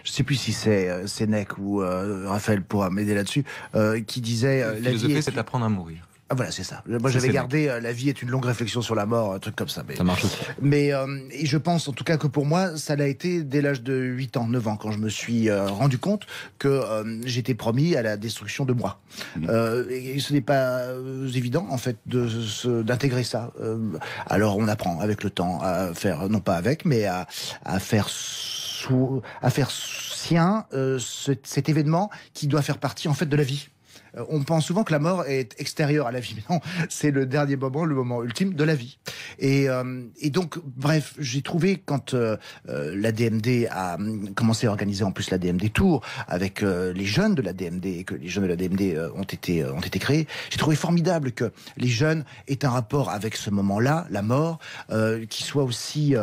je ne sais plus si c'est Sénèque ou Raphaël pourra m'aider là-dessus, qui disait la philosophie, c'est apprendre à mourir. Ah voilà, c'est ça. Moi, j'avais gardé la vie est une longue réflexion sur la mort, un truc comme ça. Ça marche aussi. Mais et je pense en tout cas que pour moi, ça l'a été dès l'âge de 8 ans, 9 ans, quand je me suis rendu compte que j'étais promis à la destruction de moi. Et ce n'est pas évident, en fait, d'intégrer ça. Alors, on apprend avec le temps à faire, non pas avec, mais à faire sien cet événement qui doit faire partie, en fait, de la vie. On pense souvent que la mort est extérieure à la vie, mais non, c'est le dernier moment, le moment ultime de la vie. Et donc, bref, j'ai trouvé quand la DMD a commencé à organiser en plus la DMD Tour avec les jeunes de la DMD et que les jeunes de la DMD ont été créés, j'ai trouvé formidable que les jeunes aient un rapport avec ce moment-là, la mort, qui soit aussi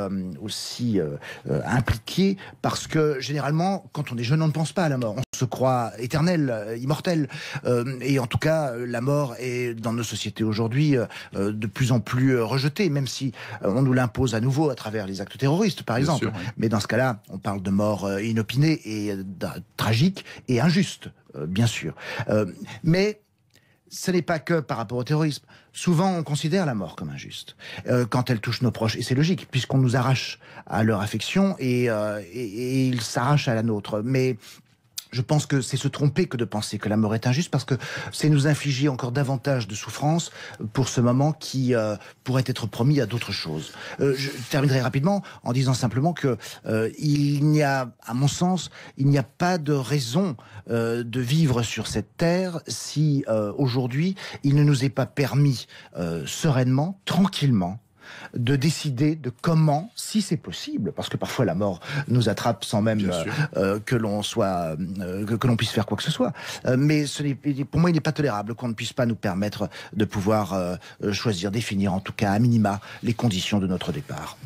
impliqué, parce que généralement, quand on est jeune, on ne pense pas à la mort. On se croit éternel, immortel. Et en tout cas, la mort est dans nos sociétés aujourd'hui de plus en plus rejetée, même si on nous l'impose à nouveau à travers les actes terroristes, par exemple. Bien sûr, oui. Mais dans ce cas-là, on parle de mort inopinée et tragique et injuste, bien sûr. Mais ce n'est pas que par rapport au terrorisme. Souvent, on considère la mort comme injuste quand elle touche nos proches. Et c'est logique, puisqu'on nous arrache à leur affection et ils s'arrachent à la nôtre. Mais je pense que c'est se tromper que de penser que la mort est injuste, parce que c'est nous infliger encore davantage de souffrance pour ce moment qui pourrait être promis à d'autres choses. Je terminerai rapidement en disant simplement que il n'y a, à mon sens, il n'y a pas de raison de vivre sur cette terre si aujourd'hui il ne nous est pas permis sereinement, tranquillement, de décider de comment, si c'est possible, parce que parfois la mort nous attrape sans même que l'on soit, que l'on puisse faire quoi que ce soit. Mais pour moi, il n'est pas tolérable qu'on ne puisse pas nous permettre de pouvoir choisir, définir en tout cas à minima les conditions de notre départ.